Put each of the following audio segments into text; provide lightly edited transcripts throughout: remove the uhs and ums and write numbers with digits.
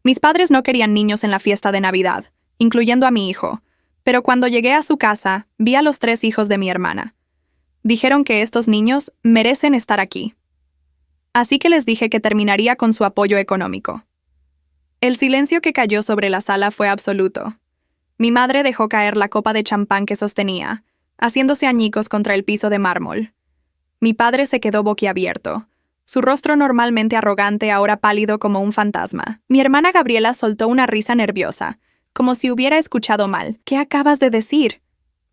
Mis padres no querían niños en la fiesta de Navidad, incluyendo a mi hijo, pero cuando llegué a su casa, vi a los 3 hijos de mi hermana. Dijeron que estos niños merecen estar aquí. Así que les dije que terminaría con su apoyo económico. El silencio que cayó sobre la sala fue absoluto. Mi madre dejó caer la copa de champán que sostenía, haciéndose añicos contra el piso de mármol. Mi padre se quedó boquiabierto, su rostro normalmente arrogante ahora pálido como un fantasma. Mi hermana Gabriela soltó una risa nerviosa, como si hubiera escuchado mal. ¿Qué acabas de decir?,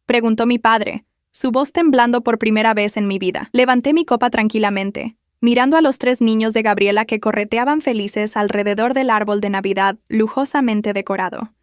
preguntó mi padre, su voz temblando por primera vez en mi vida. Levanté mi copa tranquilamente, mirando a los 3 niños de Gabriela que correteaban felices alrededor del árbol de Navidad lujosamente decorado.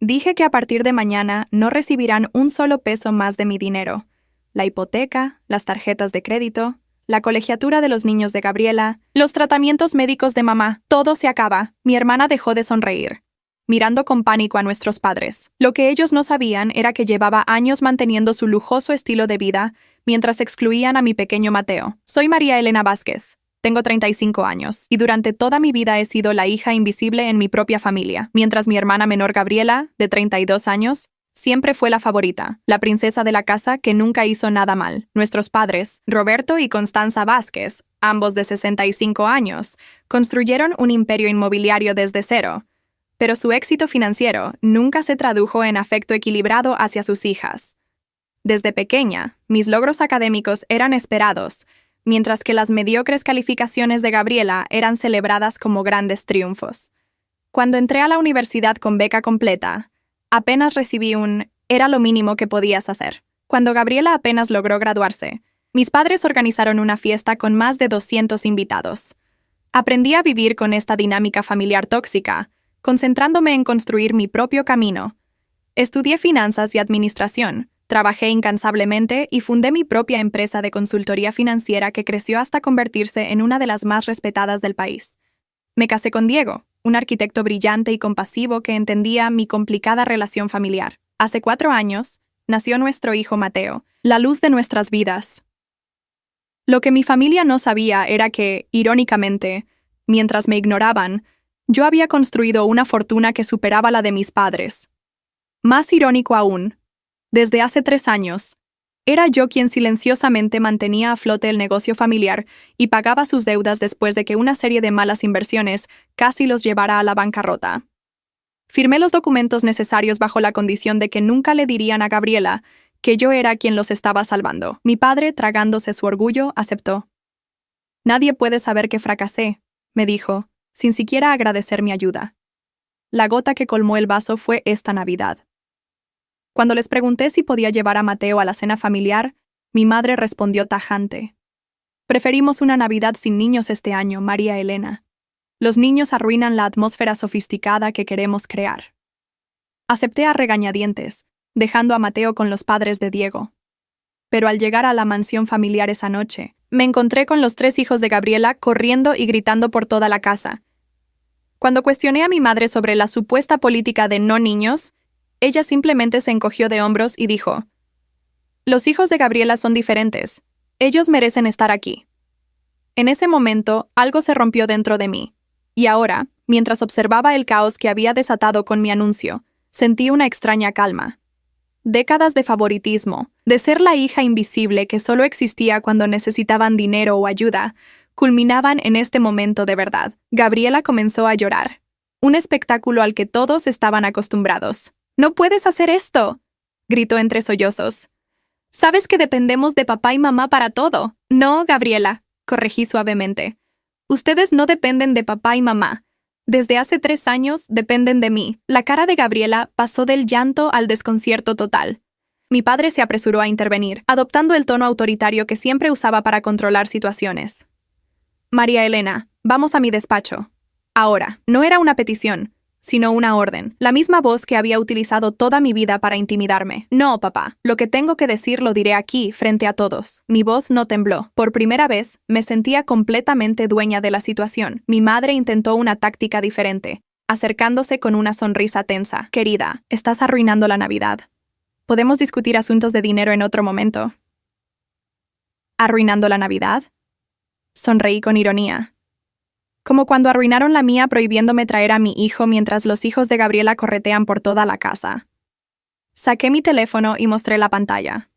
Dije que a partir de mañana no recibirán un solo peso más de mi dinero. La hipoteca, las tarjetas de crédito, la colegiatura de los niños de Gabriela, los tratamientos médicos de mamá, todo se acaba. Mi hermana dejó de sonreír, mirando con pánico a nuestros padres. Lo que ellos no sabían era que llevaba años manteniendo su lujoso estilo de vida mientras excluían a mi pequeño Mateo. Soy María Elena Vázquez. Tengo 35 años, y durante toda mi vida he sido la hija invisible en mi propia familia, mientras mi hermana menor Gabriela, de 32 años, siempre fue la favorita, la princesa de la casa que nunca hizo nada mal. Nuestros padres, Roberto y Constanza Vázquez, ambos de 65 años, construyeron un imperio inmobiliario desde cero, pero su éxito financiero nunca se tradujo en afecto equilibrado hacia sus hijas. Desde pequeña, mis logros académicos eran esperados, mientras que las mediocres calificaciones de Gabriela eran celebradas como grandes triunfos. Cuando entré a la universidad con beca completa, apenas recibí era lo mínimo que podías hacer. Cuando Gabriela apenas logró graduarse, mis padres organizaron una fiesta con más de 200 invitados. Aprendí a vivir con esta dinámica familiar tóxica, concentrándome en construir mi propio camino. Estudié finanzas y administración, trabajé incansablemente y fundé mi propia empresa de consultoría financiera que creció hasta convertirse en una de las más respetadas del país. Me casé con Diego, un arquitecto brillante y compasivo que entendía mi complicada relación familiar. Hace 4 años, nació nuestro hijo Mateo, la luz de nuestras vidas. Lo que mi familia no sabía era que, irónicamente, mientras me ignoraban, yo había construido una fortuna que superaba la de mis padres. Más irónico aún, desde hace 3 años, era yo quien silenciosamente mantenía a flote el negocio familiar y pagaba sus deudas después de que una serie de malas inversiones casi los llevara a la bancarrota. Firmé los documentos necesarios bajo la condición de que nunca le dirían a Gabriela que yo era quien los estaba salvando. Mi padre, tragándose su orgullo, aceptó. Nadie puede saber que fracasé, me dijo, sin siquiera agradecer mi ayuda. La gota que colmó el vaso fue esta Navidad. Cuando les pregunté si podía llevar a Mateo a la cena familiar, mi madre respondió tajante. Preferimos una Navidad sin niños este año, María Elena. Los niños arruinan la atmósfera sofisticada que queremos crear. Acepté a regañadientes, dejando a Mateo con los padres de Diego. Pero al llegar a la mansión familiar esa noche, me encontré con los 3 hijos de Gabriela corriendo y gritando por toda la casa. Cuando cuestioné a mi madre sobre la supuesta política de no niños, ella simplemente se encogió de hombros y dijo: «Los hijos de Gabriela son diferentes. Ellos merecen estar aquí». En ese momento, algo se rompió dentro de mí. Y ahora, mientras observaba el caos que había desatado con mi anuncio, sentí una extraña calma. Décadas de favoritismo, de ser la hija invisible que solo existía cuando necesitaban dinero o ayuda, culminaban en este momento de verdad. Gabriela comenzó a llorar. Un espectáculo al que todos estaban acostumbrados. «¡No puedes hacer esto!», gritó entre sollozos. «Sabes que dependemos de papá y mamá para todo». «No, Gabriela», corregí suavemente. «Ustedes no dependen de papá y mamá. Desde hace 3 años dependen de mí». La cara de Gabriela pasó del llanto al desconcierto total. Mi padre se apresuró a intervenir, adoptando el tono autoritario que siempre usaba para controlar situaciones. «María Elena, vamos a mi despacho». Ahora, no era una petición, sino una orden, la misma voz que había utilizado toda mi vida para intimidarme. «No, papá, lo que tengo que decir lo diré aquí, frente a todos». Mi voz no tembló. Por primera vez, me sentía completamente dueña de la situación. Mi madre intentó una táctica diferente, acercándose con una sonrisa tensa. «Querida, estás arruinando la Navidad. Podemos discutir asuntos de dinero en otro momento». «¿Arruinando la Navidad?», sonreí con ironía. Como cuando arruinaron la mía prohibiéndome traer a mi hijo mientras los hijos de Gabriela corretean por toda la casa. Saqué mi teléfono y mostré la pantalla.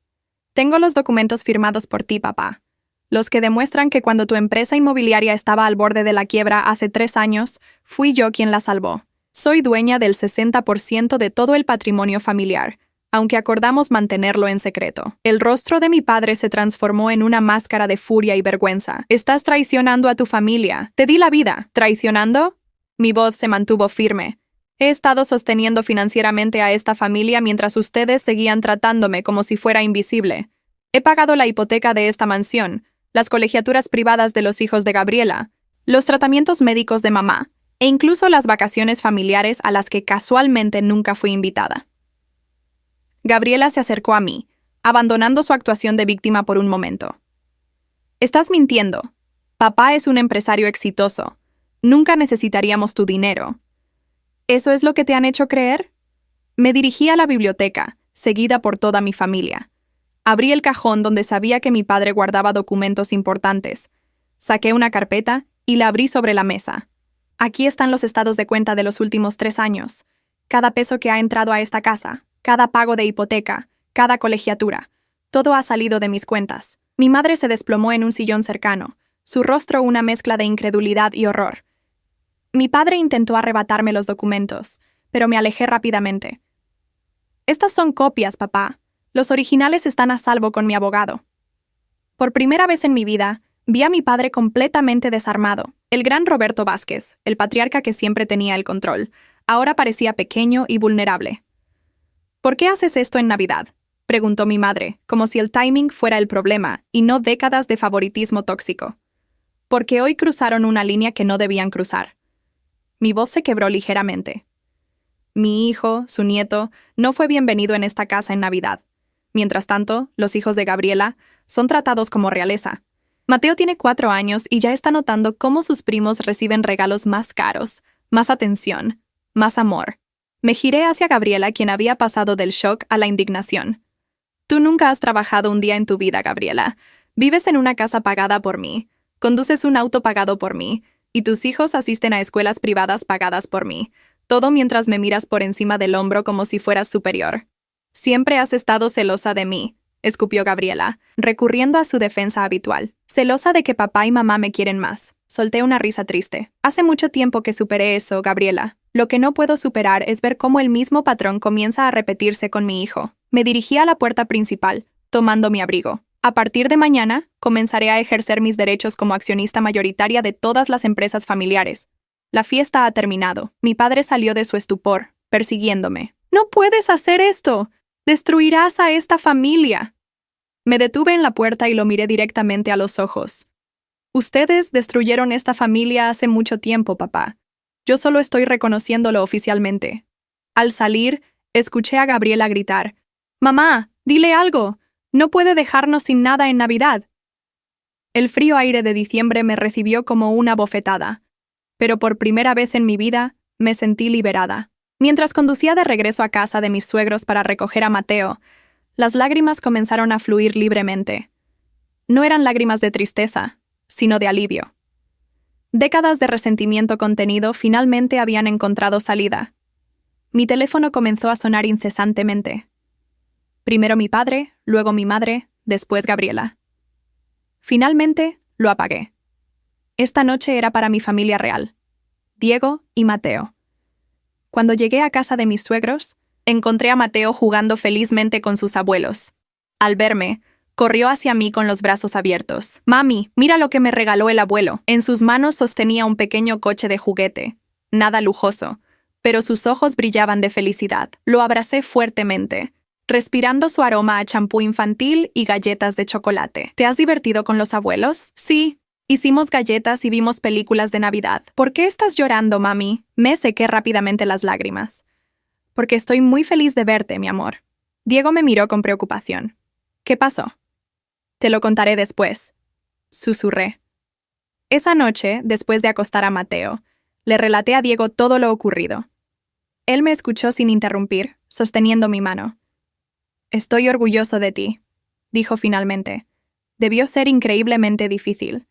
Tengo los documentos firmados por ti, papá. Los que demuestran que cuando tu empresa inmobiliaria estaba al borde de la quiebra hace 3 años, fui yo quien la salvó. Soy dueña del 60% de todo el patrimonio familiar, aunque acordamos mantenerlo en secreto. El rostro de mi padre se transformó en una máscara de furia y vergüenza. Estás traicionando a tu familia. Te di la vida. ¿Traicionando? Mi voz se mantuvo firme. He estado sosteniendo financieramente a esta familia mientras ustedes seguían tratándome como si fuera invisible. He pagado la hipoteca de esta mansión, las colegiaturas privadas de los hijos de Gabriela, los tratamientos médicos de mamá, e incluso las vacaciones familiares a las que casualmente nunca fui invitada. Gabriela se acercó a mí, abandonando su actuación de víctima por un momento. Estás mintiendo. Papá es un empresario exitoso. Nunca necesitaríamos tu dinero. ¿Eso es lo que te han hecho creer? Me dirigí a la biblioteca, seguida por toda mi familia. Abrí el cajón donde sabía que mi padre guardaba documentos importantes. Saqué una carpeta y la abrí sobre la mesa. Aquí están los estados de cuenta de los últimos 3 años. Cada peso que ha entrado a esta casa, cada pago de hipoteca, cada colegiatura. Todo ha salido de mis cuentas. Mi madre se desplomó en un sillón cercano, su rostro una mezcla de incredulidad y horror. Mi padre intentó arrebatarme los documentos, pero me alejé rápidamente. Estas son copias, papá. Los originales están a salvo con mi abogado. Por primera vez en mi vida, vi a mi padre completamente desarmado. El gran Roberto Vázquez, el patriarca que siempre tenía el control, ahora parecía pequeño y vulnerable. ¿Por qué haces esto en Navidad?, preguntó mi madre, como si el timing fuera el problema y no décadas de favoritismo tóxico. Porque hoy cruzaron una línea que no debían cruzar. Mi voz se quebró ligeramente. Mi hijo, su nieto, no fue bienvenido en esta casa en Navidad. Mientras tanto, los hijos de Gabriela son tratados como realeza. Mateo tiene 4 años y ya está notando cómo sus primos reciben regalos más caros, más atención, más amor. Me giré hacia Gabriela, quien había pasado del shock a la indignación. Tú nunca has trabajado un día en tu vida, Gabriela. Vives en una casa pagada por mí, conduces un auto pagado por mí, y tus hijos asisten a escuelas privadas pagadas por mí. Todo mientras me miras por encima del hombro como si fueras superior. Siempre has estado celosa de mí, escupió Gabriela, recurriendo a su defensa habitual. Celosa de que papá y mamá me quieren más. Solté una risa triste. Hace mucho tiempo que superé eso, Gabriela. Lo que no puedo superar es ver cómo el mismo patrón comienza a repetirse con mi hijo. Me dirigí a la puerta principal, tomando mi abrigo. A partir de mañana, comenzaré a ejercer mis derechos como accionista mayoritaria de todas las empresas familiares. La fiesta ha terminado. Mi padre salió de su estupor, persiguiéndome. ¡No puedes hacer esto! ¡Destruirás a esta familia! Me detuve en la puerta y lo miré directamente a los ojos. Ustedes destruyeron esta familia hace mucho tiempo, papá. Yo solo estoy reconociéndolo oficialmente. Al salir, escuché a Gabriela gritar: «Mamá, dile algo. No puede dejarnos sin nada en Navidad». El frío aire de diciembre me recibió como una bofetada, pero por primera vez en mi vida me sentí liberada. Mientras conducía de regreso a casa de mis suegros para recoger a Mateo, las lágrimas comenzaron a fluir libremente. No eran lágrimas de tristeza, sino de alivio. Décadas de resentimiento contenido finalmente habían encontrado salida. Mi teléfono comenzó a sonar incesantemente. Primero mi padre, luego mi madre, después Gabriela. Finalmente, lo apagué. Esta noche era para mi familia real, Diego y Mateo. Cuando llegué a casa de mis suegros, encontré a Mateo jugando felizmente con sus abuelos. Al verme, corrió hacia mí con los brazos abiertos. «Mami, mira lo que me regaló el abuelo». En sus manos sostenía un pequeño coche de juguete, nada lujoso, pero sus ojos brillaban de felicidad. Lo abracé fuertemente, respirando su aroma a champú infantil y galletas de chocolate. «¿Te has divertido con los abuelos?» «Sí. Hicimos galletas y vimos películas de Navidad». «¿Por qué estás llorando, mami?» Me sequé rápidamente las lágrimas. «Porque estoy muy feliz de verte, mi amor». Diego me miró con preocupación. «¿Qué pasó?» «Te lo contaré después», susurré. Esa noche, después de acostar a Mateo, le relaté a Diego todo lo ocurrido. Él me escuchó sin interrumpir, sosteniendo mi mano. «Estoy orgulloso de ti», dijo finalmente. «Debió ser increíblemente difícil».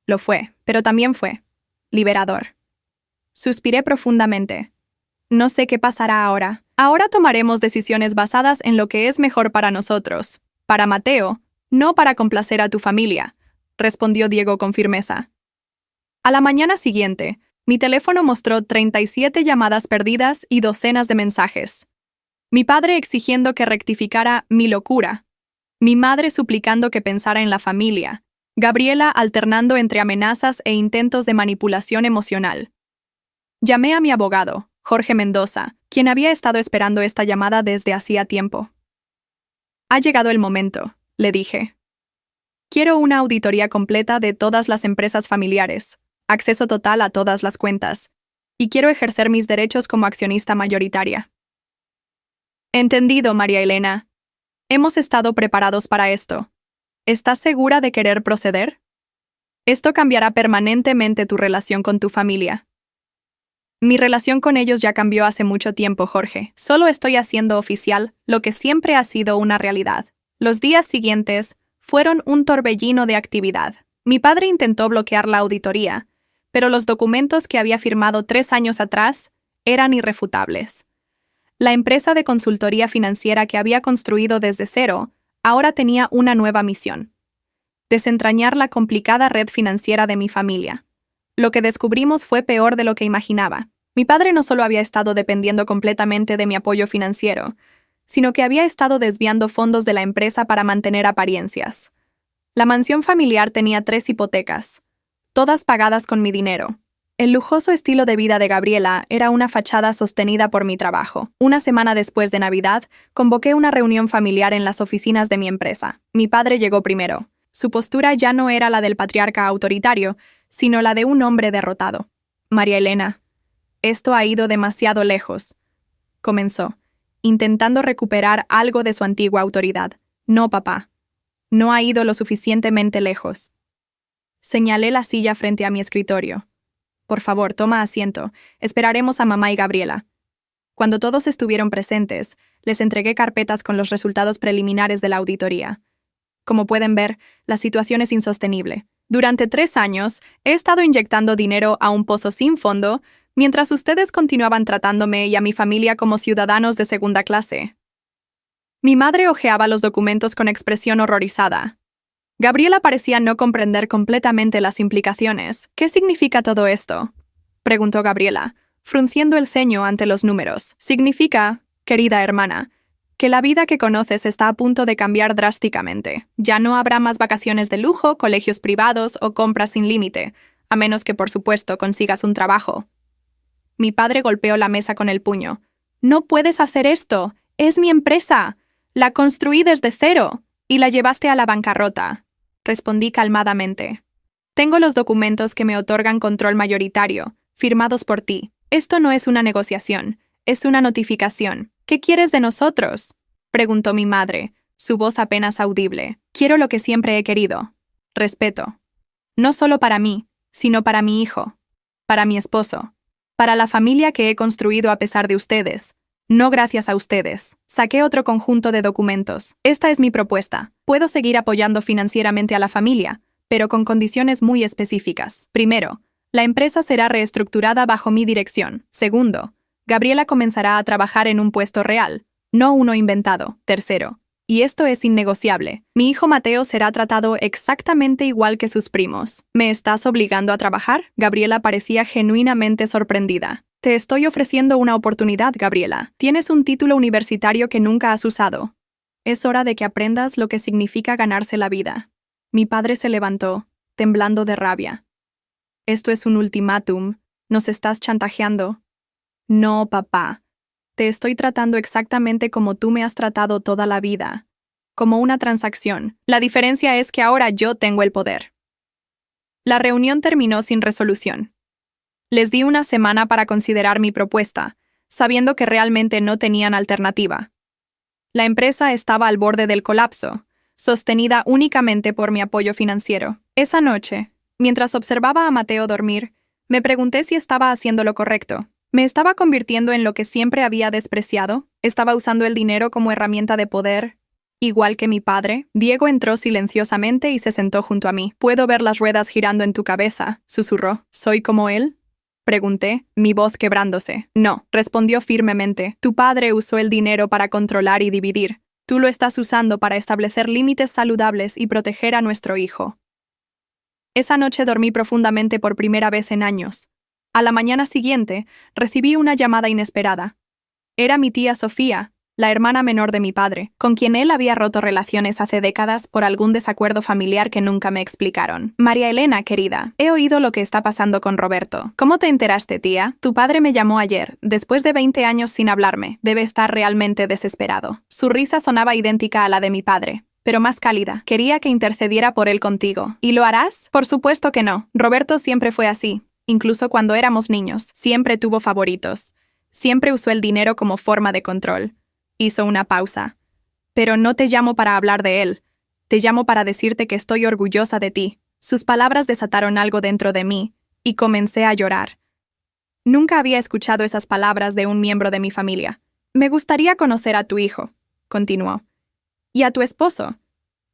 Lo fue, pero también fue. Liberador. Suspiré profundamente. No sé qué pasará ahora. Ahora tomaremos decisiones basadas en lo que es mejor para nosotros. Para Mateo, no para complacer a tu familia, respondió Diego con firmeza. A la mañana siguiente, mi teléfono mostró 37 llamadas perdidas y docenas de mensajes. Mi padre exigiendo que rectificara mi locura. Mi madre suplicando que pensara en la familia. Gabriela alternando entre amenazas e intentos de manipulación emocional. Llamé a mi abogado, Jorge Mendoza, quien había estado esperando esta llamada desde hacía tiempo. Ha llegado el momento, le dije. Quiero una auditoría completa de todas las empresas familiares, acceso total a todas las cuentas, y quiero ejercer mis derechos como accionista mayoritaria. Entendido, María Elena. Hemos estado preparados para esto. ¿Estás segura de querer proceder? Esto cambiará permanentemente tu relación con tu familia. Mi relación con ellos ya cambió hace mucho tiempo, Jorge. Solo estoy haciendo oficial lo que siempre ha sido una realidad. Los días siguientes fueron un torbellino de actividad. Mi padre intentó bloquear la auditoría, pero los documentos que había firmado 3 años atrás eran irrefutables. La empresa de consultoría financiera que había construido desde cero ahora tenía una nueva misión: desentrañar la complicada red financiera de mi familia. Lo que descubrimos fue peor de lo que imaginaba. Mi padre no solo había estado dependiendo completamente de mi apoyo financiero, sino que había estado desviando fondos de la empresa para mantener apariencias. La mansión familiar tenía 3 hipotecas, todas pagadas con mi dinero. El lujoso estilo de vida de Gabriela era una fachada sostenida por mi trabajo. Una semana después de Navidad, convoqué una reunión familiar en las oficinas de mi empresa. Mi padre llegó primero. Su postura ya no era la del patriarca autoritario, sino la de un hombre derrotado. María Elena, esto ha ido demasiado lejos, comenzó, intentando recuperar algo de su antigua autoridad. No, papá. No ha ido lo suficientemente lejos. Señalé la silla frente a mi escritorio. Por favor, toma asiento. Esperaremos a mamá y Gabriela. Cuando todos estuvieron presentes, les entregué carpetas con los resultados preliminares de la auditoría. Como pueden ver, la situación es insostenible. Durante 3 años, he estado inyectando dinero a un pozo sin fondo, mientras ustedes continuaban tratándome y a mi familia como ciudadanos de segunda clase. Mi madre hojeaba los documentos con expresión horrorizada. Gabriela parecía no comprender completamente las implicaciones. ¿Qué significa todo esto?, preguntó Gabriela, frunciendo el ceño ante los números. Significa, querida hermana, que la vida que conoces está a punto de cambiar drásticamente. Ya no habrá más vacaciones de lujo, colegios privados o compras sin límite, a menos que, por supuesto, consigas un trabajo. Mi padre golpeó la mesa con el puño. «No puedes hacer esto. Es mi empresa. La construí desde cero y la llevaste a la bancarrota», respondí calmadamente. «Tengo los documentos que me otorgan control mayoritario, firmados por ti. Esto no es una negociación, es una notificación. ¿Qué quieres de nosotros?», preguntó mi madre, su voz apenas audible. «Quiero lo que siempre he querido. Respeto. No solo para mí, sino para mi hijo, para mi esposo, para la familia que he construido a pesar de ustedes. No gracias a ustedes». Saqué otro conjunto de documentos. «Esta es mi propuesta. Puedo seguir apoyando financieramente a la familia, pero con condiciones muy específicas. Primero, la empresa será reestructurada bajo mi dirección. Segundo, Gabriela comenzará a trabajar en un puesto real, no uno inventado. Tercero, y esto es innegociable, mi hijo Mateo será tratado exactamente igual que sus primos». «¿Me estás obligando a trabajar?». Gabriela parecía genuinamente sorprendida. «Te estoy ofreciendo una oportunidad, Gabriela. Tienes un título universitario que nunca has usado. Es hora de que aprendas lo que significa ganarse la vida». Mi padre se levantó, temblando de rabia. «Esto es un ultimátum. ¿Nos estás chantajeando?». «No, papá. Te estoy tratando exactamente como tú me has tratado toda la vida. Como una transacción. La diferencia es que ahora yo tengo el poder». La reunión terminó sin resolución. Les di una semana para considerar mi propuesta, sabiendo que realmente no tenían alternativa. La empresa estaba al borde del colapso, sostenida únicamente por mi apoyo financiero. Esa noche, mientras observaba a Mateo dormir, me pregunté si estaba haciendo lo correcto. ¿Me estaba convirtiendo en lo que siempre había despreciado? ¿Estaba usando el dinero como herramienta de poder Igual que mi padre, Diego entró silenciosamente y se sentó junto a mí. «Puedo ver las ruedas girando en tu cabeza», susurró. «¿Soy como él?», pregunté, mi voz quebrándose. «No», respondió firmemente. «Tu padre usó el dinero para controlar y dividir. Tú lo estás usando para establecer límites saludables y proteger a nuestro hijo». Esa noche dormí profundamente por primera vez en años. A la mañana siguiente, recibí una llamada inesperada. Era mi tía Sofía, la hermana menor de mi padre, con quien él había roto relaciones hace décadas por algún desacuerdo familiar que nunca me explicaron. «María Elena, querida, he oído lo que está pasando con Roberto». «¿Cómo te enteraste, tía?» «Tu padre me llamó ayer, después de 20 años sin hablarme. Debe estar realmente desesperado». Su risa sonaba idéntica a la de mi padre, pero más cálida. «Quería que intercediera por él contigo». «¿Y lo harás?» «Por supuesto que no. Roberto siempre fue así. Incluso cuando éramos niños, siempre tuvo favoritos. Siempre usó el dinero como forma de control». Hizo una pausa. «Pero no te llamo para hablar de él. Te llamo para decirte que estoy orgullosa de ti». Sus palabras desataron algo dentro de mí, y comencé a llorar. Nunca había escuchado esas palabras de un miembro de mi familia. «Me gustaría conocer a tu hijo», continuó. «Y a tu esposo.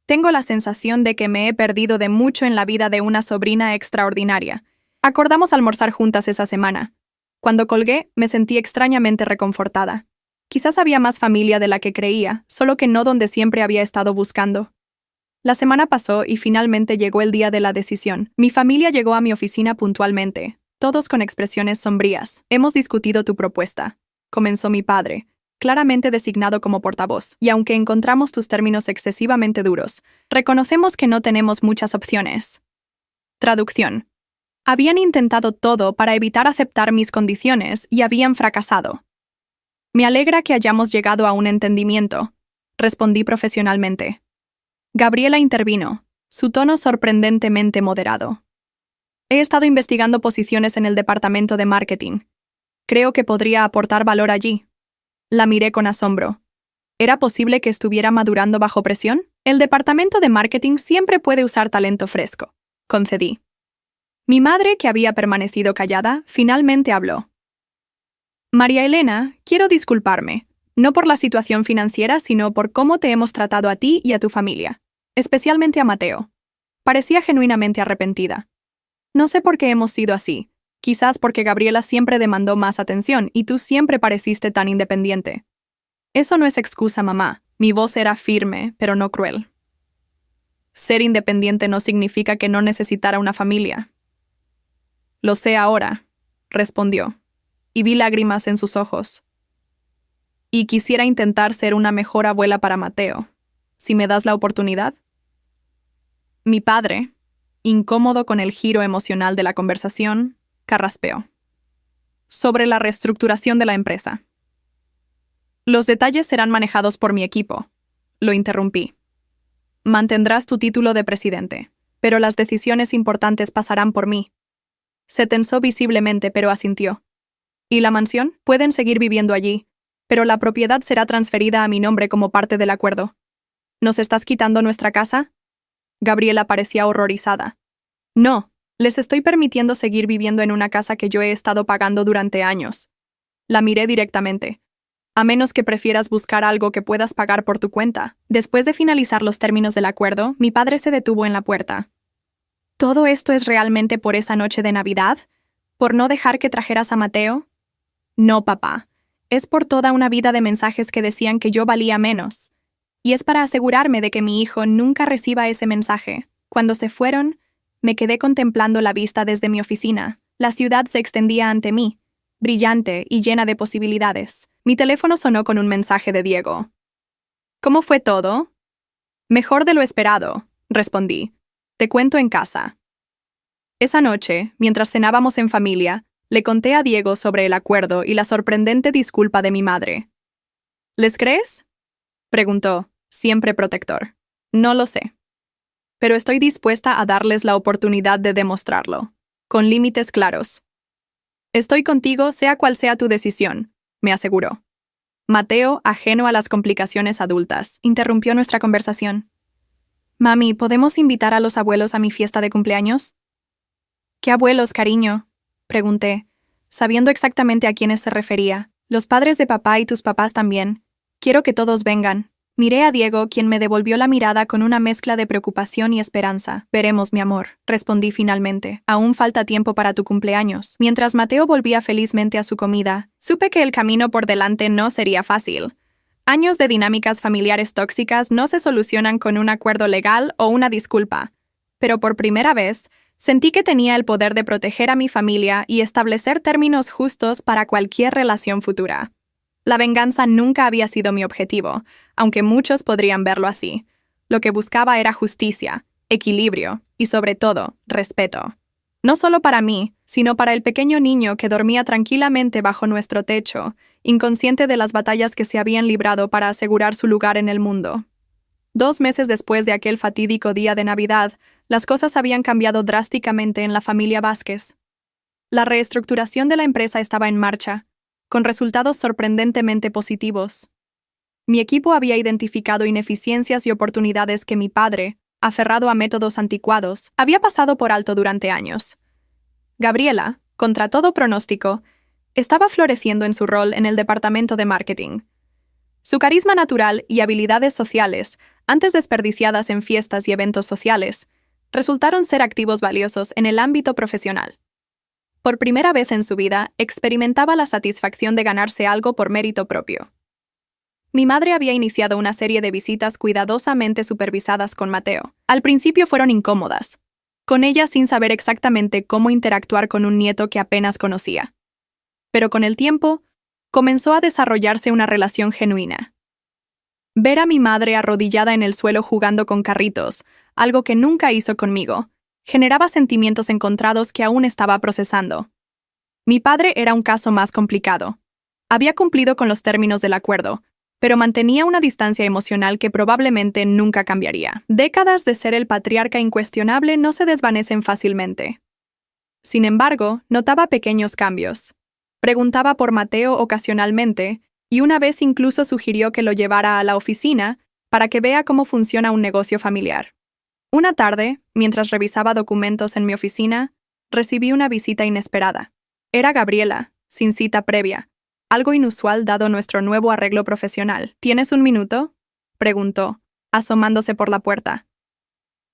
Tengo la sensación de que me he perdido de mucho en la vida de una sobrina extraordinaria». Acordamos almorzar juntas esa semana. Cuando colgué, me sentí extrañamente reconfortada. Quizás había más familia de la que creía, solo que no donde siempre había estado buscando. La semana pasó y finalmente llegó el día de la decisión. Mi familia llegó a mi oficina puntualmente, todos con expresiones sombrías. «Hemos discutido tu propuesta», comenzó mi padre, claramente designado como portavoz, «y aunque encontramos tus términos excesivamente duros, reconocemos que no tenemos muchas opciones». Traducción. Habían intentado todo para evitar aceptar mis condiciones y habían fracasado. «Me alegra que hayamos llegado a un entendimiento», respondí profesionalmente. Gabriela intervino, su tono sorprendentemente moderado. «He estado investigando posiciones en el departamento de marketing. Creo que podría aportar valor allí». La miré con asombro. ¿Era posible que estuviera madurando bajo presión? «El departamento de marketing siempre puede usar talento fresco», concedí. Mi madre, que había permanecido callada, finalmente habló. «María Elena, quiero disculparme, no por la situación financiera, sino por cómo te hemos tratado a ti y a tu familia, especialmente a Mateo». Parecía genuinamente arrepentida. «No sé por qué hemos sido así. Quizás porque Gabriela siempre demandó más atención y tú siempre pareciste tan independiente». «Eso no es excusa, mamá». Mi voz era firme, pero no cruel. «Ser independiente no significa que no necesitara una familia». «Lo sé ahora», respondió, y vi lágrimas en sus ojos. «Y quisiera intentar ser una mejor abuela para Mateo, si me das la oportunidad». Mi padre, incómodo con el giro emocional de la conversación, carraspeó. «Sobre la reestructuración de la empresa». «Los detalles serán manejados por mi equipo», lo interrumpí. «Mantendrás tu título de presidente, pero las decisiones importantes pasarán por mí». Se tensó visiblemente, pero asintió. «¿Y la mansión? Pueden seguir viviendo allí, pero la propiedad será transferida a mi nombre como parte del acuerdo». «¿Nos estás quitando nuestra casa?». Gabriela parecía horrorizada. «No, les estoy permitiendo seguir viviendo en una casa que yo he estado pagando durante años». La miré directamente. «A menos que prefieras buscar algo que puedas pagar por tu cuenta». Después de finalizar los términos del acuerdo, mi padre se detuvo en la puerta. «¿Todo esto es realmente por esa noche de Navidad? ¿Por no dejar que trajeras a Mateo?». «No, papá. Es por toda una vida de mensajes que decían que yo valía menos. Y es para asegurarme de que mi hijo nunca reciba ese mensaje. Cuando se fueron, me quedé contemplando la vista desde mi oficina. La ciudad se extendía ante mí, brillante y llena de posibilidades. Mi teléfono sonó con un mensaje de Diego. «¿Cómo fue todo?». «Mejor de lo esperado», respondí. «Te cuento en casa». Esa noche, mientras cenábamos en familia, le conté a Diego sobre el acuerdo y la sorprendente disculpa de mi madre. «¿Les crees?», preguntó, siempre protector. «No lo sé. Pero estoy dispuesta a darles la oportunidad de demostrarlo, con límites claros». «Estoy contigo, sea cual sea tu decisión», me aseguró. Mateo, ajeno a las complicaciones adultas, interrumpió nuestra conversación. «Mami, ¿podemos invitar a los abuelos a mi fiesta de cumpleaños?». «¿Qué abuelos, cariño?», pregunté, sabiendo exactamente a quiénes se refería. «Los padres de papá y tus papás también. Quiero que todos vengan». Miré a Diego, quien me devolvió la mirada con una mezcla de preocupación y esperanza. Veremos, mi amor, respondí finalmente. Aún falta tiempo para tu cumpleaños. Mientras Mateo volvía felizmente a su comida, supe que el camino por delante no sería fácil. Años de dinámicas familiares tóxicas no se solucionan con un acuerdo legal o una disculpa. Pero por primera vez, sentí que tenía el poder de proteger a mi familia y establecer términos justos para cualquier relación futura. La venganza nunca había sido mi objetivo, aunque muchos podrían verlo así. Lo que buscaba era justicia, equilibrio y, sobre todo, respeto. No solo para mí, sino para el pequeño niño que dormía tranquilamente bajo nuestro techo, inconsciente de las batallas que se habían librado para asegurar su lugar en el mundo. 2 meses después de aquel fatídico día de Navidad, las cosas habían cambiado drásticamente en la familia Vázquez. La reestructuración de la empresa estaba en marcha, con resultados sorprendentemente positivos. Mi equipo había identificado ineficiencias y oportunidades que mi padre, aferrado a métodos anticuados, había pasado por alto durante años. Gabriela, contra todo pronóstico, estaba floreciendo en su rol en el departamento de marketing. Su carisma natural y habilidades sociales, antes desperdiciadas en fiestas y eventos sociales, resultaron ser activos valiosos en el ámbito profesional. Por primera vez en su vida, experimentaba la satisfacción de ganarse algo por mérito propio. Mi madre había iniciado una serie de visitas cuidadosamente supervisadas con Mateo. Al principio fueron incómodas, con ella sin saber exactamente cómo interactuar con un nieto que apenas conocía. Pero con el tiempo, comenzó a desarrollarse una relación genuina. Ver a mi madre arrodillada en el suelo jugando con carritos, algo que nunca hizo conmigo, generaba sentimientos encontrados que aún estaba procesando. Mi padre era un caso más complicado. Había cumplido con los términos del acuerdo, pero mantenía una distancia emocional que probablemente nunca cambiaría. Décadas de ser el patriarca incuestionable no se desvanecen fácilmente. Sin embargo, notaba pequeños cambios. Preguntaba por Mateo ocasionalmente, y una vez incluso sugirió que lo llevara a la oficina para que vea cómo funciona un negocio familiar. Una tarde, mientras revisaba documentos en mi oficina, recibí una visita inesperada. Era Gabriela, sin cita previa, algo inusual dado nuestro nuevo arreglo profesional. ¿Tienes un minuto?, preguntó, asomándose por la puerta.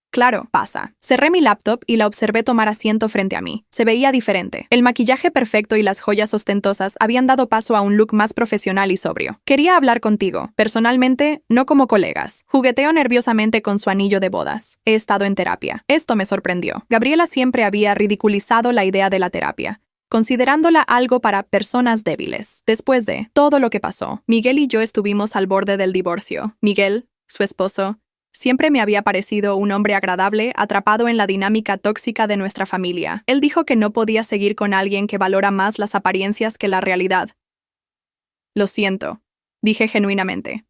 Claro, pasa. Cerré mi laptop y la observé tomar asiento frente a mí. Se veía diferente. El maquillaje perfecto y las joyas ostentosas habían dado paso a un look más profesional y sobrio. Quería hablar contigo, personalmente, no como colegas. Jugueteó nerviosamente con su anillo de bodas. He estado en terapia. Esto me sorprendió. Gabriela siempre había ridiculizado la idea de la terapia, considerándola algo para personas débiles. Después de todo lo que pasó, Miguel y yo estuvimos al borde del divorcio. Miguel, su esposo, siempre me había parecido un hombre agradable, atrapado en la dinámica tóxica de nuestra familia. Él dijo que no podía seguir con alguien que valora más las apariencias que la realidad. Lo siento, dije genuinamente.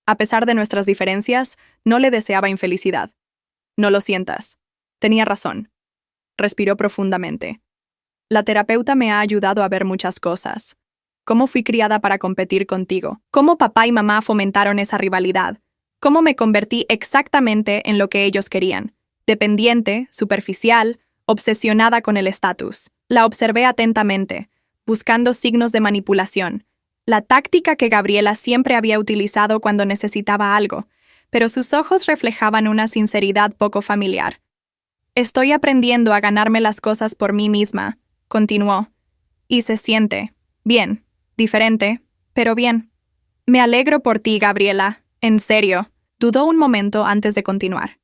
A pesar de nuestras diferencias, no le deseaba infelicidad. No lo sientas. Tenía razón. Respiró profundamente. La terapeuta me ha ayudado a ver muchas cosas. Cómo fui criada para competir contigo. Cómo papá y mamá fomentaron esa rivalidad. Cómo me convertí exactamente en lo que ellos querían. Dependiente, superficial, obsesionada con el estatus. La observé atentamente, buscando signos de manipulación. La táctica que Gabriela siempre había utilizado cuando necesitaba algo, pero sus ojos reflejaban una sinceridad poco familiar. Estoy aprendiendo a ganarme las cosas por mí misma, continuó. Y se siente bien, diferente, pero bien. Me alegro por ti, Gabriela. En serio, dudó un momento antes de continuar.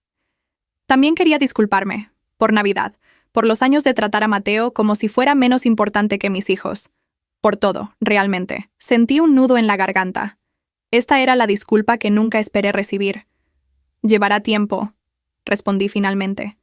También quería disculparme, por Navidad, por los años de tratar a Mateo como si fuera menos importante que mis hijos. Por todo, realmente. Sentí un nudo en la garganta. Esta era la disculpa que nunca esperé recibir. Llevará tiempo, respondí finalmente.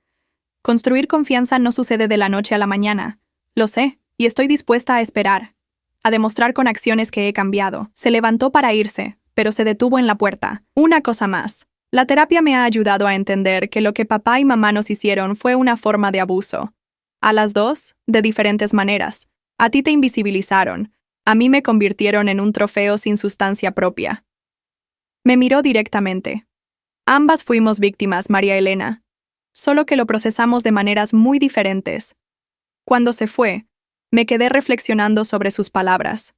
Construir confianza no sucede de la noche a la mañana. Lo sé, y estoy dispuesta a esperar. A demostrar con acciones que he cambiado. Se levantó para irse, pero se detuvo en la puerta. Una cosa más. La terapia me ha ayudado a entender que lo que papá y mamá nos hicieron fue una forma de abuso. A las dos, de diferentes maneras. A ti te invisibilizaron. A mí me convirtieron en un trofeo sin sustancia propia. Me miró directamente. Ambas fuimos víctimas, María Elena. Solo que lo procesamos de maneras muy diferentes. Cuando se fue, me quedé reflexionando sobre sus palabras.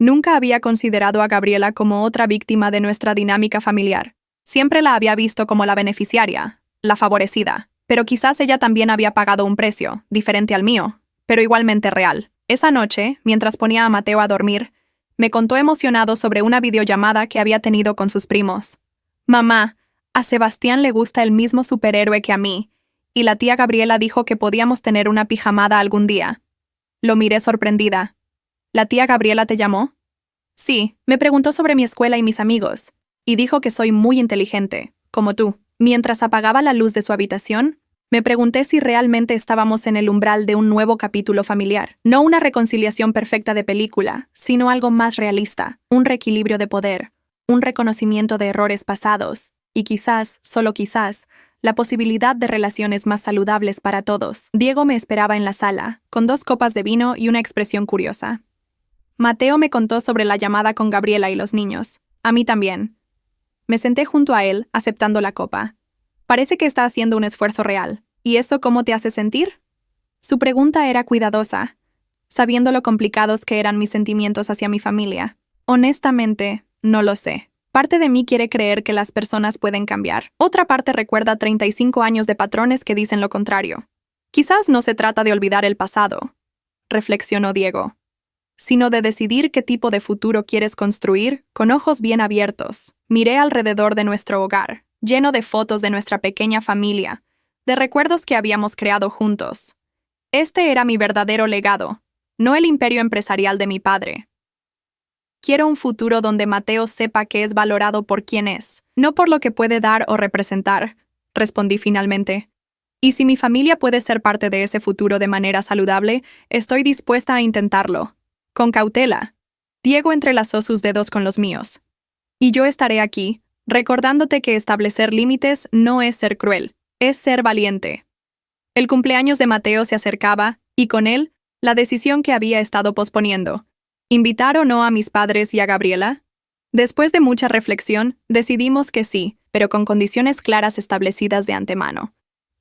Nunca había considerado a Gabriela como otra víctima de nuestra dinámica familiar. Siempre la había visto como la beneficiaria, la favorecida. Pero quizás ella también había pagado un precio, diferente al mío, pero igualmente real. Esa noche, mientras ponía a Mateo a dormir, me contó emocionado sobre una videollamada que había tenido con sus primos. Mamá, a Sebastián le gusta el mismo superhéroe que a mí, y la tía Gabriela dijo que podíamos tener una pijamada algún día. Lo miré sorprendida. ¿La tía Gabriela te llamó? Sí, me preguntó sobre mi escuela y mis amigos, y dijo que soy muy inteligente, como tú. Mientras apagaba la luz de su habitación, me pregunté si realmente estábamos en el umbral de un nuevo capítulo familiar. No una reconciliación perfecta de película, sino algo más realista, un reequilibrio de poder, un reconocimiento de errores pasados, y quizás, solo quizás, la posibilidad de relaciones más saludables para todos. Diego me esperaba en la sala, con 2 copas de vino y una expresión curiosa. Mateo me contó sobre la llamada con Gabriela y los niños. A mí también. Me senté junto a él, aceptando la copa. Parece que está haciendo un esfuerzo real. ¿Y eso cómo te hace sentir? Su pregunta era cuidadosa, sabiendo lo complicados que eran mis sentimientos hacia mi familia. Honestamente, no lo sé. Parte de mí quiere creer que las personas pueden cambiar. Otra parte recuerda 35 años de patrones que dicen lo contrario. Quizás no se trata de olvidar el pasado, reflexionó Diego, sino de decidir qué tipo de futuro quieres construir con ojos bien abiertos. Miré alrededor de nuestro hogar, lleno de fotos de nuestra pequeña familia, de recuerdos que habíamos creado juntos. Este era mi verdadero legado, no el imperio empresarial de mi padre. Quiero un futuro donde Mateo sepa que es valorado por quien es, no por lo que puede dar o representar, respondí finalmente. Y si mi familia puede ser parte de ese futuro de manera saludable, estoy dispuesta a intentarlo. Con cautela. Diego entrelazó sus dedos con los míos. Y yo estaré aquí, recordándote que establecer límites no es ser cruel, es ser valiente. El cumpleaños de Mateo se acercaba, y con él, la decisión que había estado posponiendo. ¿Invitar o no a mis padres y a Gabriela? Después de mucha reflexión, decidimos que sí, pero con condiciones claras establecidas de antemano.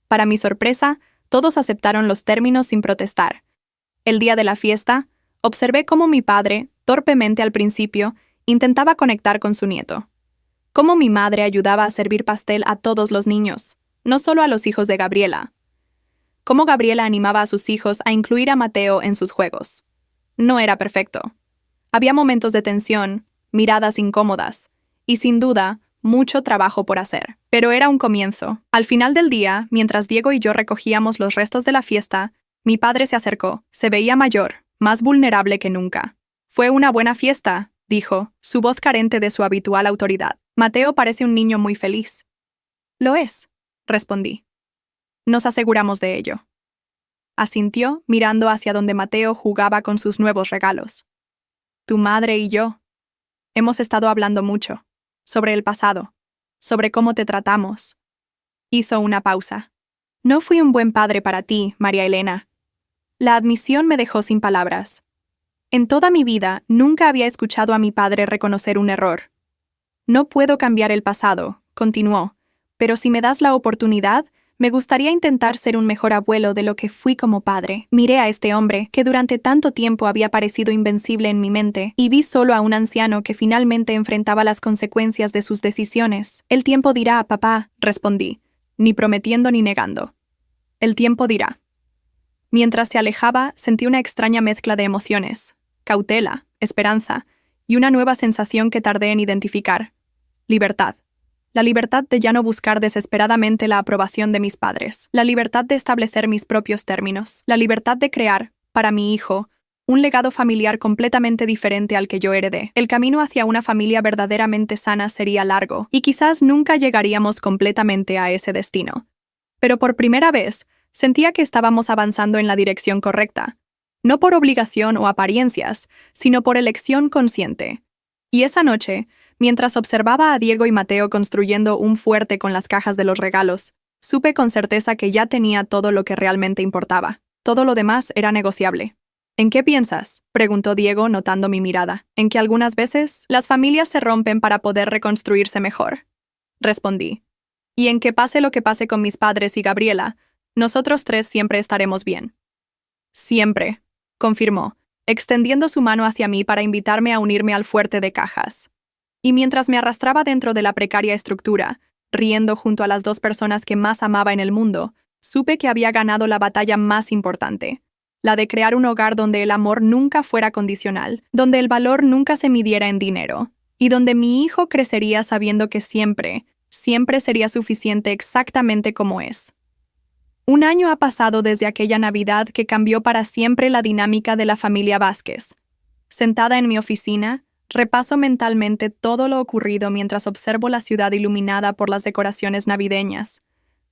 Para mi sorpresa, todos aceptaron los términos sin protestar. El día de la fiesta, observé cómo mi padre, torpemente al principio, intentaba conectar con su nieto. Cómo mi madre ayudaba a servir pastel a todos los niños, no solo a los hijos de Gabriela. Cómo Gabriela animaba a sus hijos a incluir a Mateo en sus juegos. No era perfecto. Había momentos de tensión, miradas incómodas, y sin duda, mucho trabajo por hacer. Pero era un comienzo. Al final del día, mientras Diego y yo recogíamos los restos de la fiesta, mi padre se acercó. Se veía mayor, más vulnerable que nunca. Fue una buena fiesta, dijo, su voz carente de su habitual autoridad. Mateo parece un niño muy feliz. Lo es, respondí. Nos aseguramos de ello. Asintió, mirando hacia donde Mateo jugaba con sus nuevos regalos. Tu madre y yo hemos estado hablando mucho, sobre el pasado, sobre cómo te tratamos. Hizo una pausa. No fui un buen padre para ti, María Elena. La admisión me dejó sin palabras. En toda mi vida nunca había escuchado a mi padre reconocer un error. No puedo cambiar el pasado, continuó, pero si me das la oportunidad, me gustaría intentar ser un mejor abuelo de lo que fui como padre. Miré a este hombre, que durante tanto tiempo había parecido invencible en mi mente, y vi solo a un anciano que finalmente enfrentaba las consecuencias de sus decisiones. El tiempo dirá, papá, respondí, ni prometiendo ni negando. El tiempo dirá. Mientras se alejaba, sentí una extraña mezcla de emociones, cautela, esperanza, y una nueva sensación que tardé en identificar. Libertad. La libertad de ya no buscar desesperadamente la aprobación de mis padres. La libertad de establecer mis propios términos. La libertad de crear, para mi hijo, un legado familiar completamente diferente al que yo heredé. El camino hacia una familia verdaderamente sana sería largo, y quizás nunca llegaríamos completamente a ese destino. Pero por primera vez, sentía que estábamos avanzando en la dirección correcta. No por obligación o apariencias, sino por elección consciente. Y esa noche, mientras observaba a Diego y Mateo construyendo un fuerte con las cajas de los regalos, supe con certeza que ya tenía todo lo que realmente importaba. Todo lo demás era negociable. ¿En qué piensas?, preguntó Diego notando mi mirada. En que algunas veces las familias se rompen para poder reconstruirse mejor. Respondí. Y en que pase lo que pase con mis padres y Gabriela, nosotros 3 siempre estaremos bien. Siempre, confirmó, extendiendo su mano hacia mí para invitarme a unirme al fuerte de cajas. Y mientras me arrastraba dentro de la precaria estructura, riendo junto a las dos personas que más amaba en el mundo, supe que había ganado la batalla más importante, la de crear un hogar donde el amor nunca fuera condicional, donde el valor nunca se midiera en dinero, y donde mi hijo crecería sabiendo que siempre sería suficiente exactamente como es. Un año ha pasado desde aquella Navidad que cambió para siempre la dinámica de la familia Vázquez. Sentada en mi oficina, repaso mentalmente todo lo ocurrido mientras observo la ciudad iluminada por las decoraciones navideñas.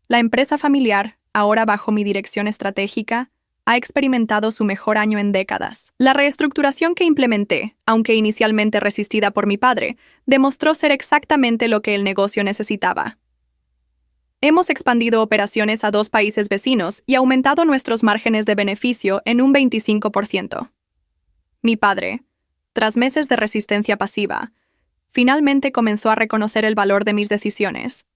La empresa familiar, ahora bajo mi dirección estratégica, ha experimentado su mejor año en décadas. La reestructuración que implementé, aunque inicialmente resistida por mi padre, demostró ser exactamente lo que el negocio necesitaba. Hemos expandido operaciones a 2 países vecinos y aumentado nuestros márgenes de beneficio en un 25%. Mi padre, tras meses de resistencia pasiva, finalmente comenzó a reconocer el valor de mis decisiones.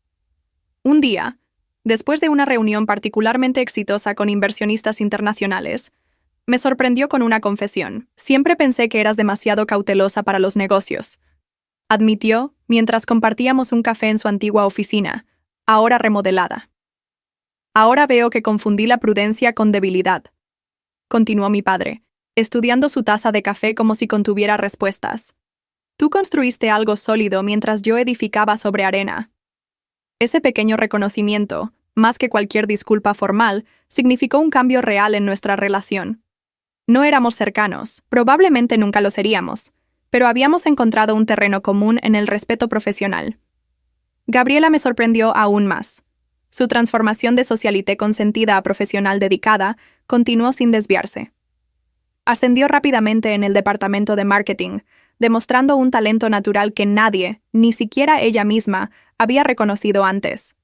Un día, después de una reunión particularmente exitosa con inversionistas internacionales, me sorprendió con una confesión. Siempre pensé que eras demasiado cautelosa para los negocios, admitió mientras compartíamos un café en su antigua oficina, ahora remodelada. Ahora veo que confundí la prudencia con debilidad, continuó mi padre, estudiando su taza de café como si contuviera respuestas. Tú construiste algo sólido mientras yo edificaba sobre arena. Ese pequeño reconocimiento, más que cualquier disculpa formal, significó un cambio real en nuestra relación. No éramos cercanos, probablemente nunca lo seríamos, pero habíamos encontrado un terreno común en el respeto profesional. Gabriela me sorprendió aún más. Su transformación de socialité consentida a profesional dedicada continuó sin desviarse. Ascendió rápidamente en el departamento de marketing, demostrando un talento natural que nadie, ni siquiera ella misma, había reconocido antes.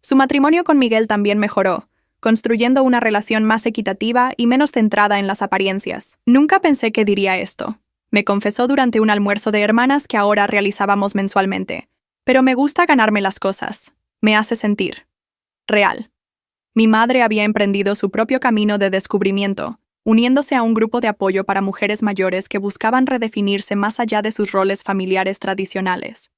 Su matrimonio con Miguel también mejoró, construyendo una relación más equitativa y menos centrada en las apariencias. Nunca pensé que diría esto, me confesó durante un almuerzo de hermanas que ahora realizábamos mensualmente. Pero me gusta ganarme las cosas. Me hace sentir real. Mi madre había emprendido su propio camino de descubrimiento, uniéndose a un grupo de apoyo para mujeres mayores que buscaban redefinirse más allá de sus roles familiares tradicionales.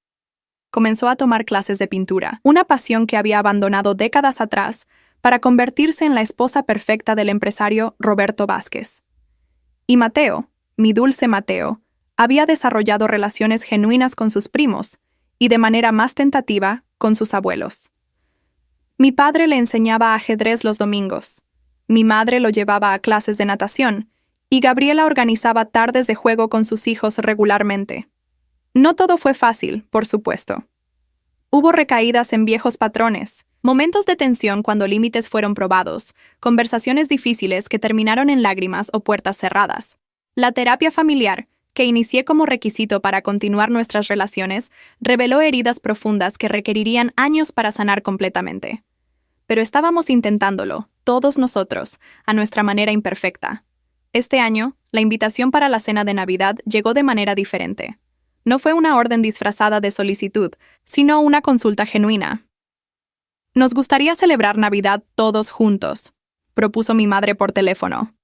Comenzó a tomar clases de pintura, una pasión que había abandonado décadas atrás, para convertirse en la esposa perfecta del empresario Roberto Vázquez. Y Mateo, mi dulce Mateo, había desarrollado relaciones genuinas con sus primos, y de manera más tentativa con sus abuelos. Mi padre le enseñaba ajedrez los domingos, mi madre lo llevaba a clases de natación, y Gabriela organizaba tardes de juego con sus hijos regularmente. No todo fue fácil, por supuesto. Hubo recaídas en viejos patrones, momentos de tensión cuando límites fueron probados, conversaciones difíciles que terminaron en lágrimas o puertas cerradas. La terapia familiar, que inicié como requisito para continuar nuestras relaciones, reveló heridas profundas que requerirían años para sanar completamente. Pero estábamos intentándolo, todos nosotros, a nuestra manera imperfecta. Este año, la invitación para la cena de Navidad llegó de manera diferente. No fue una orden disfrazada de solicitud, sino una consulta genuina. Nos gustaría celebrar Navidad todos juntos, propuso mi madre por teléfono.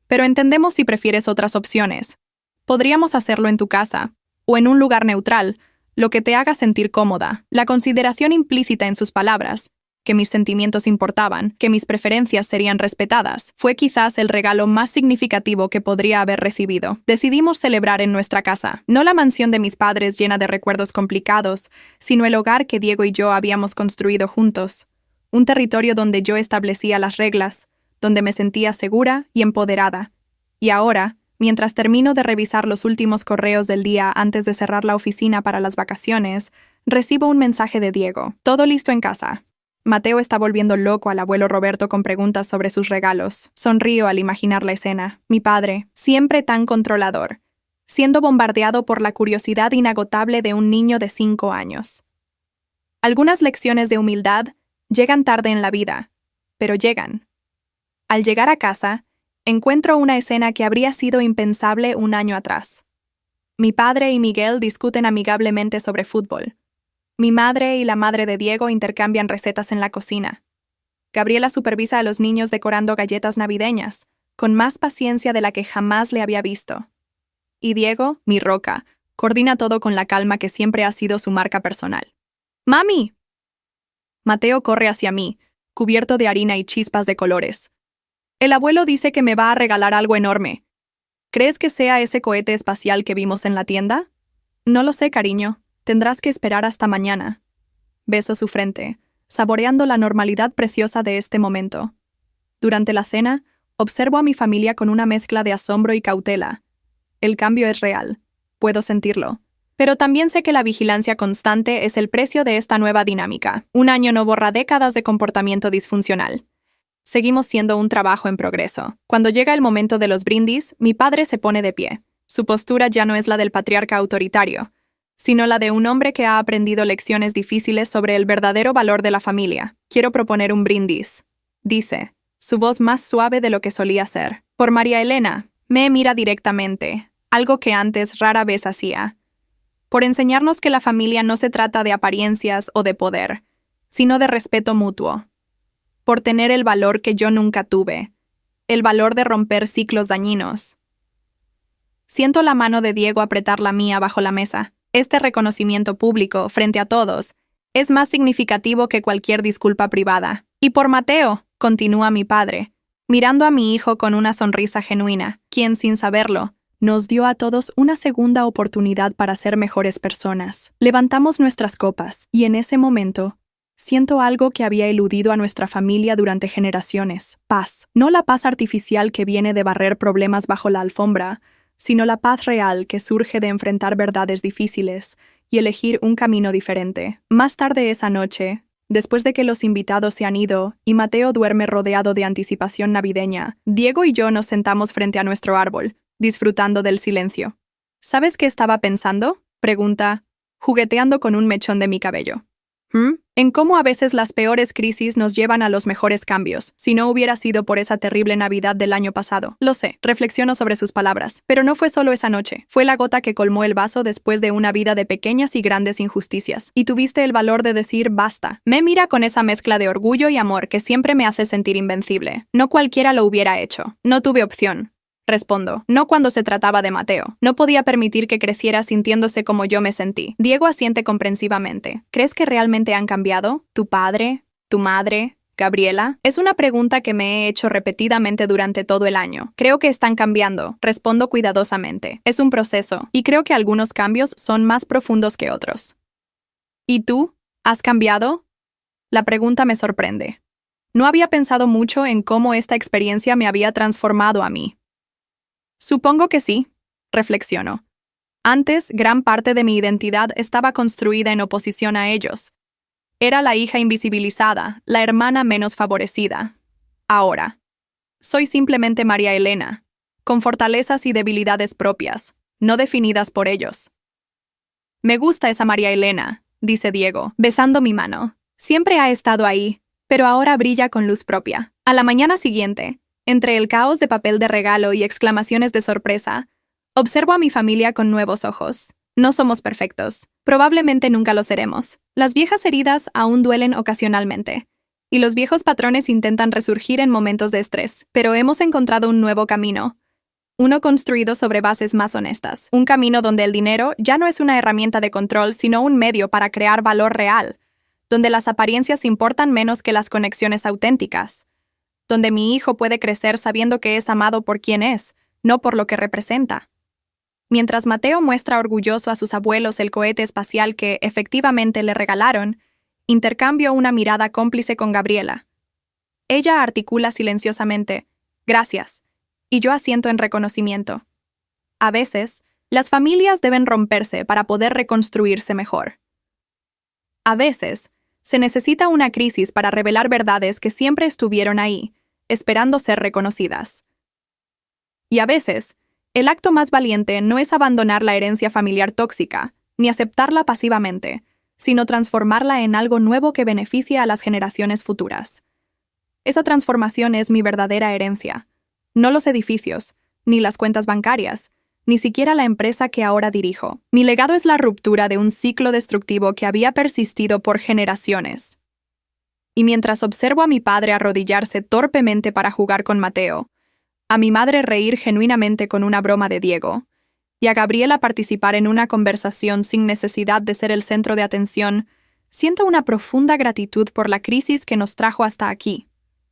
Pero entendemos si prefieres otras opciones. Podríamos hacerlo en tu casa, o en un lugar neutral, lo que te haga sentir cómoda. La consideración implícita en sus palabras, que mis sentimientos importaban, que mis preferencias serían respetadas, fue quizás el regalo más significativo que podría haber recibido. Decidimos celebrar en nuestra casa, no la mansión de mis padres llena de recuerdos complicados, sino el hogar que Diego y yo habíamos construido juntos. Un territorio donde yo establecía las reglas, donde me sentía segura y empoderada. Y ahora, mientras termino de revisar los últimos correos del día antes de cerrar la oficina para las vacaciones, recibo un mensaje de Diego. Todo listo en casa. Mateo está volviendo loco al abuelo Roberto con preguntas sobre sus regalos. Sonrío al imaginar la escena. Mi padre, siempre tan controlador, siendo bombardeado por la curiosidad inagotable de un niño de 5 años. Algunas lecciones de humildad llegan tarde en la vida, pero llegan. Al llegar a casa, encuentro una escena que habría sido impensable un año atrás. Mi padre y Miguel discuten amigablemente sobre fútbol. Mi madre y la madre de Diego intercambian recetas en la cocina. Gabriela supervisa a los niños decorando galletas navideñas, con más paciencia de la que jamás le había visto. Y Diego, mi roca, coordina todo con la calma que siempre ha sido su marca personal. ¡Mami! Mateo corre hacia mí, cubierto de harina y chispas de colores. El abuelo dice que me va a regalar algo enorme. ¿Crees que sea ese cohete espacial que vimos en la tienda? No lo sé, cariño. Tendrás que esperar hasta mañana. Beso su frente, saboreando la normalidad preciosa de este momento. Durante la cena, observo a mi familia con una mezcla de asombro y cautela. El cambio es real. Puedo sentirlo. Pero también sé que la vigilancia constante es el precio de esta nueva dinámica. Un año no borra décadas de comportamiento disfuncional. Seguimos siendo un trabajo en progreso. Cuando llega el momento de los brindis, mi padre se pone de pie. Su postura ya no es la del patriarca autoritario, sino la de un hombre que ha aprendido lecciones difíciles sobre el verdadero valor de la familia. Quiero proponer un brindis, dice, su voz más suave de lo que solía ser. Por María Elena, me mira directamente, algo que antes rara vez hacía. Por enseñarnos que la familia no se trata de apariencias o de poder, sino de respeto mutuo. Por tener el valor que yo nunca tuve, el valor de romper ciclos dañinos. Siento la mano de Diego apretar la mía bajo la mesa. Este reconocimiento público, frente a todos, es más significativo que cualquier disculpa privada. Y por Mateo, continúa mi padre, mirando a mi hijo con una sonrisa genuina, quien, sin saberlo, nos dio a todos una segunda oportunidad para ser mejores personas. Levantamos nuestras copas, y en ese momento, siento algo que había eludido a nuestra familia durante generaciones. Paz. No la paz artificial que viene de barrer problemas bajo la alfombra, sino la paz real que surge de enfrentar verdades difíciles y elegir un camino diferente. Más tarde esa noche, después de que los invitados se han ido y Mateo duerme rodeado de anticipación navideña, Diego y yo nos sentamos frente a nuestro árbol, disfrutando del silencio. ¿Sabes qué estaba pensando?, pregunta, jugueteando con un mechón de mi cabello. En cómo a veces las peores crisis nos llevan a los mejores cambios, si no hubiera sido por esa terrible Navidad del año pasado. Lo sé, reflexiono sobre sus palabras, pero no fue solo esa noche. Fue la gota que colmó el vaso después de una vida de pequeñas y grandes injusticias. Y tuviste el valor de decir basta. Me mira con esa mezcla de orgullo y amor que siempre me hace sentir invencible. No cualquiera lo hubiera hecho. No tuve opción. Respondo, no cuando se trataba de Mateo. No podía permitir que creciera sintiéndose como yo me sentí. Diego asiente comprensivamente. ¿Crees que realmente han cambiado? ¿Tu padre? ¿Tu madre? ¿Gabriela? Es una pregunta que me he hecho repetidamente durante todo el año. Creo que están cambiando. Respondo cuidadosamente. Es un proceso, y creo que algunos cambios son más profundos que otros. ¿Y tú? ¿Has cambiado? La pregunta me sorprende. No había pensado mucho en cómo esta experiencia me había transformado a mí. Supongo que sí, reflexiono. Antes, gran parte de mi identidad estaba construida en oposición a ellos. Era la hija invisibilizada, la hermana menos favorecida. Ahora, soy simplemente María Elena, con fortalezas y debilidades propias, no definidas por ellos. Me gusta esa María Elena, dice Diego, besando mi mano. Siempre ha estado ahí, pero ahora brilla con luz propia. A la mañana siguiente, entre el caos de papel de regalo y exclamaciones de sorpresa, observo a mi familia con nuevos ojos. No somos perfectos. Probablemente nunca lo seremos. Las viejas heridas aún duelen ocasionalmente, y los viejos patrones intentan resurgir en momentos de estrés. Pero hemos encontrado un nuevo camino. Uno construido sobre bases más honestas. Un camino donde el dinero ya no es una herramienta de control, sino un medio para crear valor real. Donde las apariencias importan menos que las conexiones auténticas. Donde mi hijo puede crecer sabiendo que es amado por quien es, no por lo que representa. Mientras Mateo muestra orgulloso a sus abuelos el cohete espacial que efectivamente le regalaron, intercambio una mirada cómplice con Gabriela. Ella articula silenciosamente, «Gracias», y yo asiento en reconocimiento. A veces, las familias deben romperse para poder reconstruirse mejor. A veces, se necesita una crisis para revelar verdades que siempre estuvieron ahí, esperando ser reconocidas. Y a veces, el acto más valiente no es abandonar la herencia familiar tóxica, ni aceptarla pasivamente, sino transformarla en algo nuevo que beneficie a las generaciones futuras. Esa transformación es mi verdadera herencia. No los edificios, ni las cuentas bancarias, ni siquiera la empresa que ahora dirijo. Mi legado es la ruptura de un ciclo destructivo que había persistido por generaciones. Y mientras observo a mi padre arrodillarse torpemente para jugar con Mateo, a mi madre reír genuinamente con una broma de Diego, y a Gabriela participar en una conversación sin necesidad de ser el centro de atención, siento una profunda gratitud por la crisis que nos trajo hasta aquí,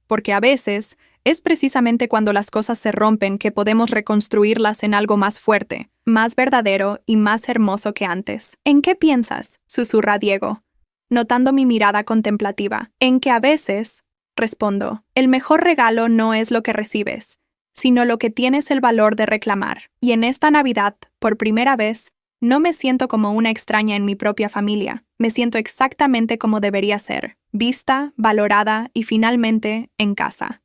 porque a veces es precisamente cuando las cosas se rompen que podemos reconstruirlas en algo más fuerte, más verdadero y más hermoso que antes. ¿En qué piensas?, susurra Diego, notando mi mirada contemplativa. En que a veces, respondo, el mejor regalo no es lo que recibes, sino lo que tienes el valor de reclamar. Y en esta Navidad, por primera vez, no me siento como una extraña en mi propia familia. Me siento exactamente como debería ser, vista, valorada y finalmente en casa.